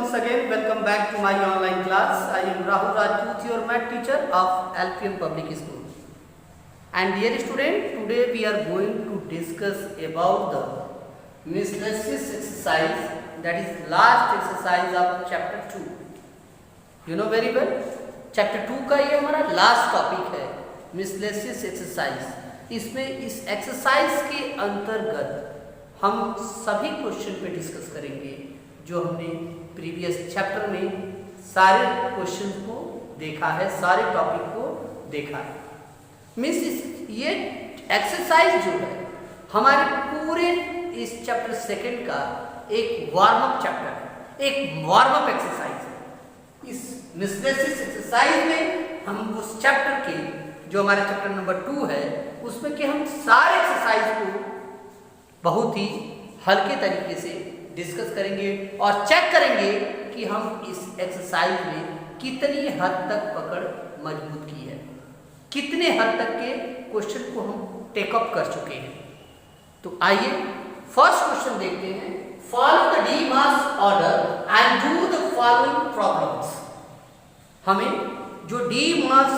once again welcome back to my online class. I am Rahul Rajput, your math teacher of LPM Public School. And dear student, today we are going to discuss about the miscellaneous exercise, that is last exercise of chapter 2. You know very well, chapter 2 का ये हमारा last topic है, miscellaneous exercise. इसमें इस exercise के अंतर्गत हम सभी क्वेश्चन पे डिस्कस करेंगे जो हमने प्रीवियस चैप्टर में सारे क्वेश्चन को देखा है, सारे टॉपिक को देखा है. मीन्स ये एक्सरसाइज जो है हमारे पूरे इस चैप्टर सेकंड का एक वार्म अप चैप्टर है, एक वार्म अप एक्सरसाइज है. इस मिसलेनियस एक्सरसाइज में हम उस चैप्टर के जो हमारे चैप्टर नंबर 2 है उसमें कि हम सारे एक्सरसाइज को बहुत ही हल्के तरीके से डिस्कस करेंगे और चेक करेंगे कि हम इस एक्सरसाइज में कितनी हद तक पकड़ मजबूत की है, कितने हद तक के क्वेश्चन को हम टेकअप कर चुके हैं. तो आइए फर्स्ट क्वेश्चन देखते हैं. Follow the D mass order and do the following problems. हमें जो डी मास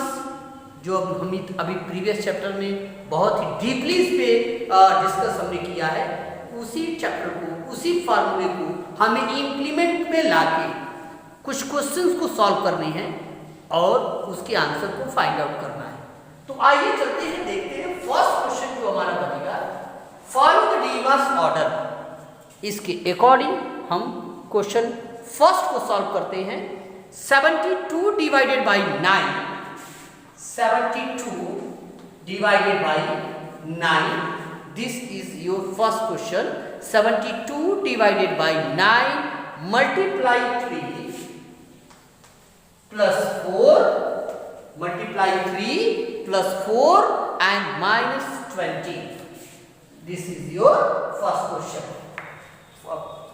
जो हम अभी प्रीवियस चैप्टर में बहुत ही डीपली इस पे डिस्कस हमने किया है, उसी चैप्टर को, उसी फार्मूले को हमें इम्प्लीमेंट में लाके कुछ क्वेश्चंस को सॉल्व करने हैं और उसके आंसर को फाइंड आउट करना है. तो आइए चलते हैं, देखते हैं फर्स्ट क्वेश्चन जो हमारा बनेगा, फॉलो द डीमास ऑर्डर. इसके अकॉर्डिंग हम क्वेश्चन फर्स्ट को सॉल्व करते हैं. 72 divided by 9, 72 divided by 9. This is your first question. 72 divided by 9 multiply 3 plus 4 multiply 3 plus 4 and minus 20. This is your first question.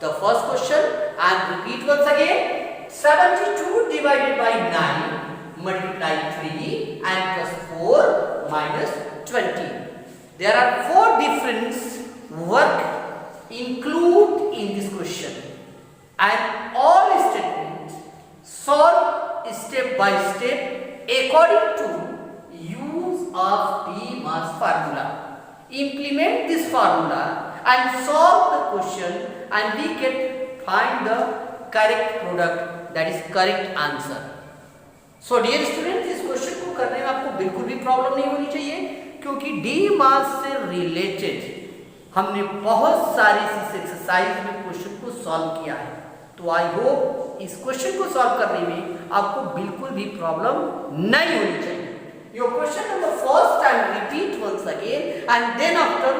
The first question and repeat once again. 72 divided by 9 multiply 3 and plus 4 minus 20. There are 4 different work included in this question and all statements solve step by step according to use of D mass formula. Implement this formula and solve the question and we can find the correct product, that is correct answer. So dear student, इस question को करने में आपको बिल्कुल भी problem नहीं होनी चाहिए क्योंकि डी मास से रिलेटेड हमने बहुत सारी इस एक्सरसाइज में क्वेश्चन को सॉल्व किया है. तो आई होप इस क्वेश्चन को सॉल्व करने में आपको बिल्कुल भी प्रॉब्लम नहीं होनी चाहिए. Your question number first time repeat once again and then after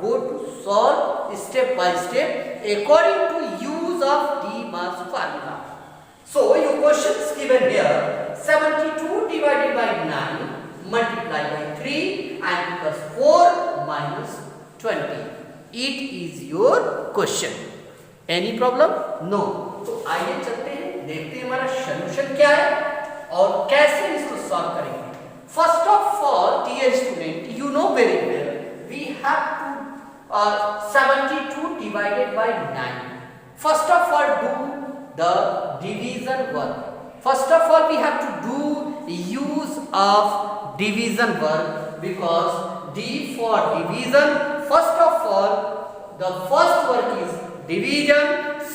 go to solve step by step according to use of DMAS formula. So your question is given here, 72 divided by 9 multiplied by 3 and plus 4 minus 20. It is your question. Any problem? No. तो आइए चलते हैं, देखते हैं हमारा solution क्या है और कैसे इसको सॉल्व करेंगे. First of all, dear student, you know very well, we have to 72 divided by 9. First of all, do the division work. First of all, we have to do use of division work because D for division. First of all, the first work is division,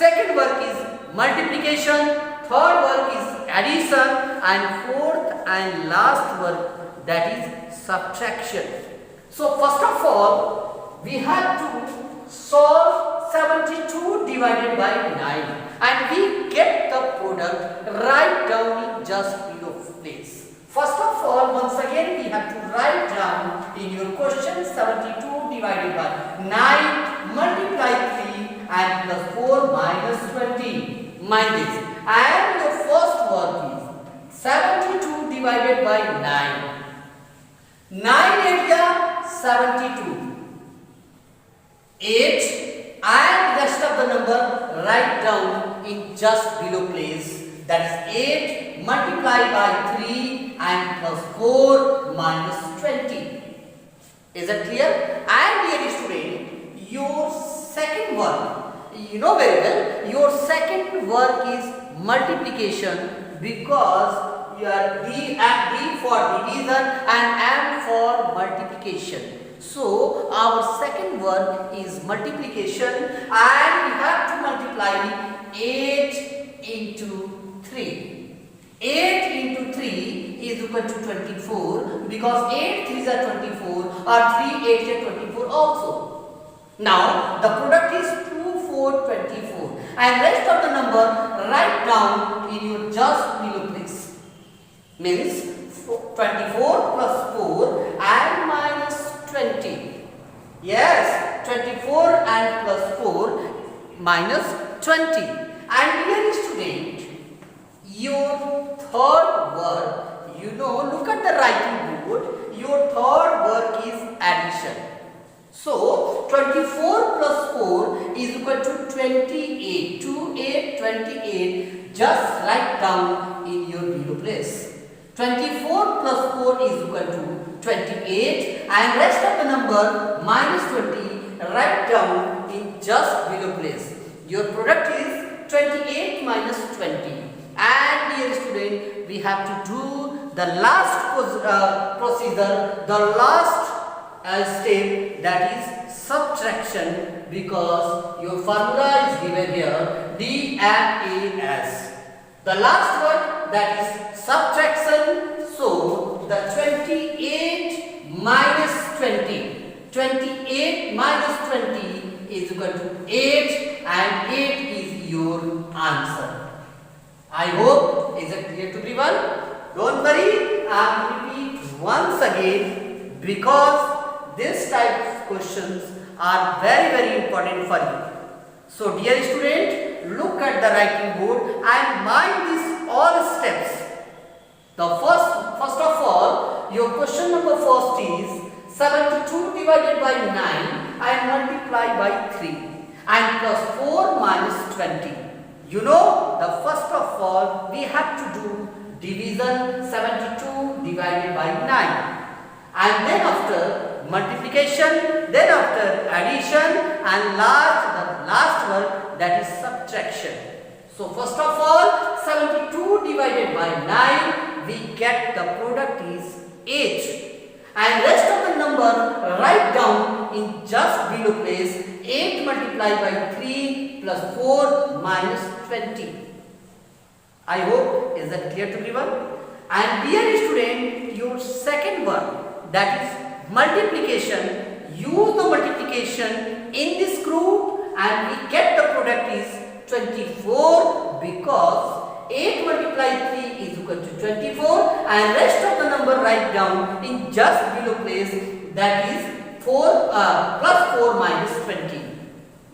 second work is multiplication, third work is addition and fourth and last work, that is subtraction. So first of all, we have to solve 72 divided by 9 and we get the product right down in just below place. First of all, once again we have to write down in your question 72 divided by 9 multiply 3 and plus 4 minus 20. Mind this. And the first work is 72 divided by 9. 9 area 72. 8 and rest of the number write down in just below place, that is 8 multiplied by 3 and plus 4 minus 20. Is that clear? And dear student, your second one you know very well, your second work is multiplication because you are D for division and M for multiplication. So our second work is multiplication and we have to multiply 8 into 3. 8 into 3 is equal to 24 because 8 3s are 24 or 3 8s are 24 also. Now the product is 2 4 24 and rest of the number write down in your just below place. Means 24 plus 4 and minus 20. Yes, 24 and plus 4 minus 20. And dear student, your third work, you know, look at the writing board, your third work is addition. So 24 plus 4 is equal to 28. 2 8 28. Just write down in your below place. 24 plus 4 is equal to 28 and rest of the number minus 20 write down in just below place. Your product is 28 minus 20. And dear student, we have to do the last procedure, the last step, that is subtraction, because your formula is given here D and A S. The last one, that is subtraction. So the 28 minus 20. 28 minus 20 is equal to 8 and 8 is your answer. I hope is it clear to everyone? Don't worry, I will repeat once again because this type of questions are very important for you. So dear student, look at the writing board and mind these all steps. The first of all, your question number first is 72 divided by 9 and multiply by 3 and plus 4 minus 20. You know, the first of all, we have to do division 72 divided by 9. And then after multiplication, then after addition and the last one, that is subtraction. So first of all, 72 divided by 9, we get the product is 8. And rest of the number write down in just below place. 8 multiplied by 3 plus 4 minus 20. I hope is that clear to everyone? And dear student, your second one, that is multiplication. Use the multiplication in this group and we get the product is 24 because 8 multiplied 3 is equal to 24 and rest of the number write down in just below place, that is 4 plus 4 minus 20.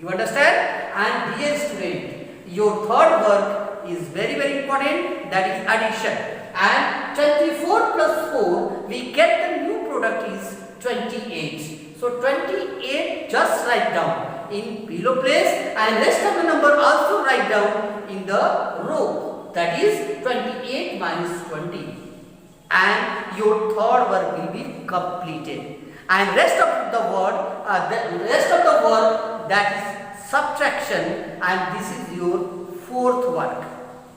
You understand? And dear student, your third work is very important, that is addition. And 24 plus 4, we get the new product is 28. So 28 just write down in below place and rest of the number also write down in the row, that is 28 minus 20. And your third work will be completed. And rest of the work, that is subtraction, and this is your fourth work.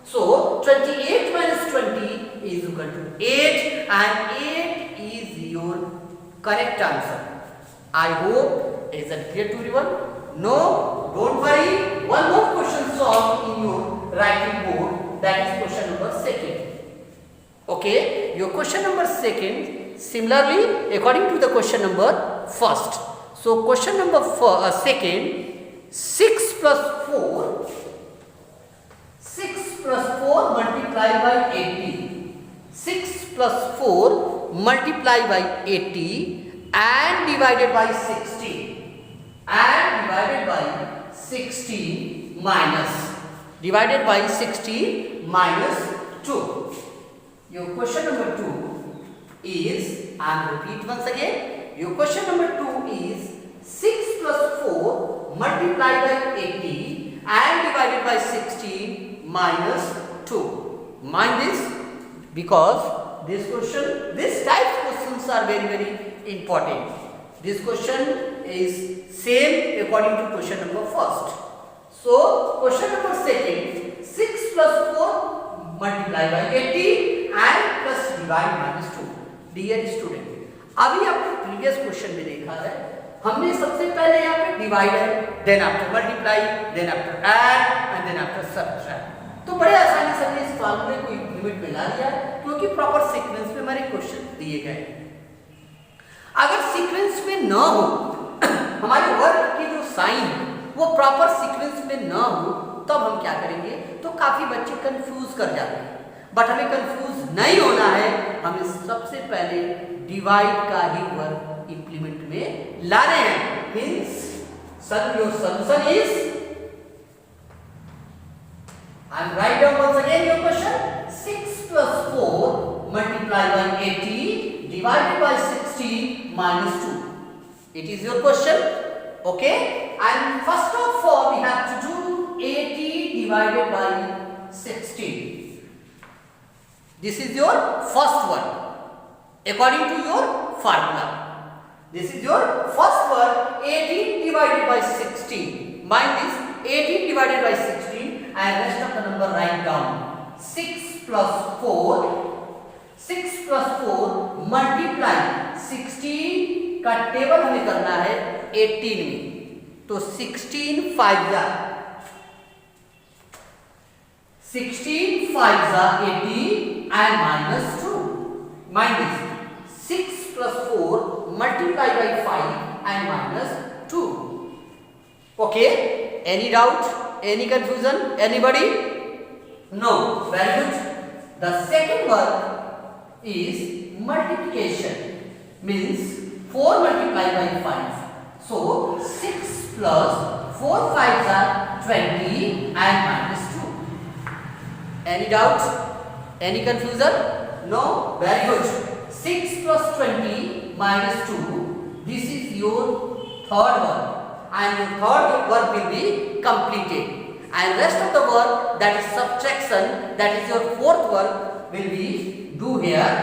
So 28 minus 20 is equal to 8 and 8 is your correct answer. I hope is that clear to everyone? No, don't worry. One more question solved in your writing board, that is question number second. Okay, your question number second, similarly according to the question number first. So question number second, 6 plus 4 multiplied by 80. 6 plus 4 multiplied by 80 and divided by 60. And divided by 60 minus. Divided by 60 minus 2. Your question number 2 is, I will repeat once again. Your question number 2 is 6 plus 4 multiplied by 80 and divided by 60 minus 2. Mind this because this type of questions are very important. This question is same according to question number first. So question number second, 6 plus 4 multiply by 80 and plus divide minus 2. Dear student, अभी आपने previous question में देखा है, हमने सबसे पहले यहाँ पे divider, then after multiply, then after add and then after subtract. तो बड़े आसानी से हमने इस फॉर्मूले को लिमिट में ला लिया क्योंकि प्रॉपर सीक्वेंस में हमारे क्वेश्चन दिए गए. अगर सीक्वेंस में न हो, हमारे वर्क की जो साइन वो प्रॉपर सीक्वेंस में न हो, तब हम क्या करेंगे, तो काफी बच्चे कंफ्यूज कर जाते हैं. बट हमें कंफ्यूज नहीं होना है, हमें सबसे पहले डिवाइड का ही वर्क इंप्लीमेंट में लाने हैं. Means your solution is, I am write down once again your question. 6 plus 4 multiplied by 80 divided by 16 minus 2. It is your question. Okay. And first of all we have to do 80 divided by 16. This is your first one according to your formula. This is your first one, 18 divided by 16. Mind this, 18 divided by 16 and rest of the number write down. 6 plus 4 multiply 16 का table हमें करना है 18 में. तो 16 5 जा 80 and minus 2. Mind this, 6 plus 4 multiply by 5 and minus 2. Okay, any doubt? Any confusion? Anybody? No. Very good. The second work is multiplication. Means 4 multiplied by 5. So 6 plus 4 5s are 20 and minus 2. Any doubt? Any confusion? No. Very good. 6 plus 20 minus 2. This is your third work. And your third work will be completed, and rest of the work, that is subtraction, that is your fourth work, will be do here.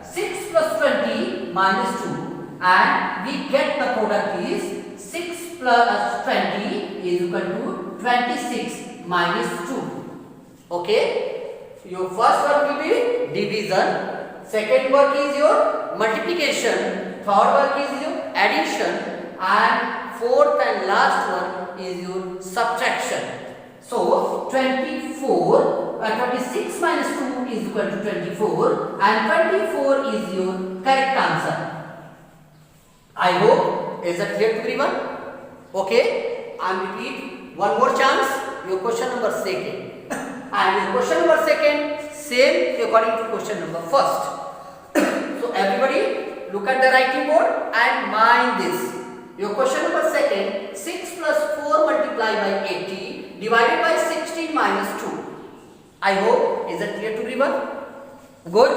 6 plus 20 minus 2, and we get the product is 6 plus 20 is equal to 26 minus 2. Okay, your first work will be division, second work is your multiplication, third work is your addition, and fourth and last one is your subtraction. So 26 minus 2 is equal to 24 and 24 is your correct answer. I hope is that clear to everyone? Okay, I will repeat one more chance. Your question number second and your question number second same according to question number first. So everybody look at the writing board and mind this. Your question number second, 6 plus 4 multiplied by 80 divided by 16 minus 2. I hope is that clear to everyone? Good.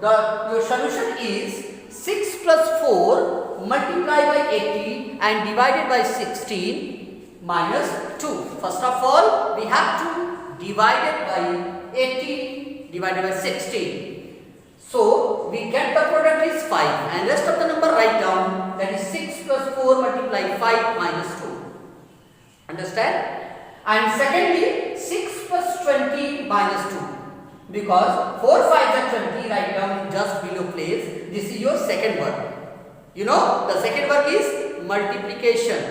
Your solution is 6 plus 4 multiplied by 80 and divided by 16 minus 2. First of all, we have to divide it by 80 divided by 16. So we get the product is 5 and rest of the number write down, that is 6 plus 4 multiply 5 minus 2. Understand? And secondly 6 plus 20 minus 2, because 4 5s are 20, write down in just below place. This is your second work. You know the second work is multiplication.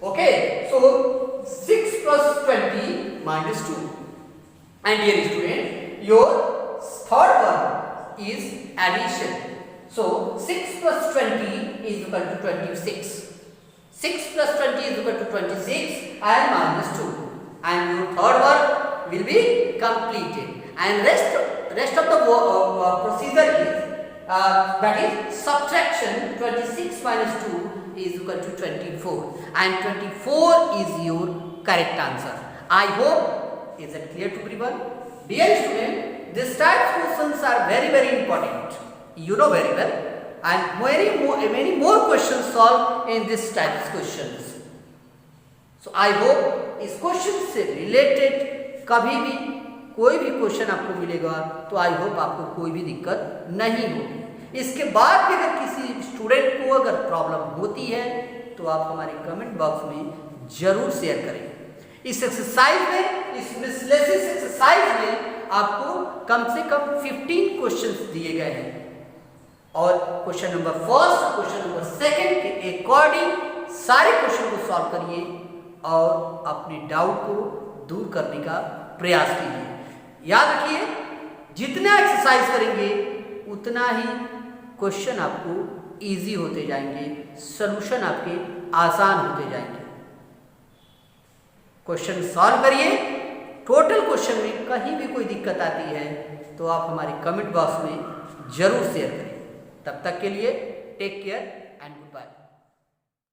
Okay, so 6 plus 20 minus 2. And dear student, your third work is addition. So 6 plus 20 is equal to 26. 6 plus 20 is equal to 26 and minus 2. And your third work will be completed. And rest of the procedure is that is subtraction. 26 minus 2 is equal to 24. And 24 is your correct answer. I hope is it clear to everyone? Dear student, this type of questions are very important. You know very well, and many more questions solved in this type of questions. So I hope इस question से related कभी भी कोई भी question आपको मिलेगा तो I hope आपको कोई भी दिक्कत नहीं होगी. इसके बाद भी अगर किसी स्टूडेंट को अगर प्रॉब्लम होती है तो आप हमारे कमेंट बॉक्स में जरूर शेयर करें. इस एक्सरसाइज में, इस मिसलेनियस एक्सरसाइज में आपको कम से कम 15 क्वेश्चंस दिए गए हैं और question number first, question number second के अकॉर्डिंग सारे क्वेश्चन को सॉल्व करिए और अपने डाउट को दूर करने का प्रयास कीजिए। याद रखिए, जितना एक्सरसाइज करेंगे उतना ही क्वेश्चन आपको इजी होते जाएंगे, सॉल्यूशन आपके आसान होते जाएंगे। क्वेश्चन सॉल्व करिए। टोटल क्वेश्चन में कहीं भी कोई दिक्कत आती है तो आप हमारे कमेंट बॉक्स में जरूर शेयर करें। तब तक के लिए टेक केयर।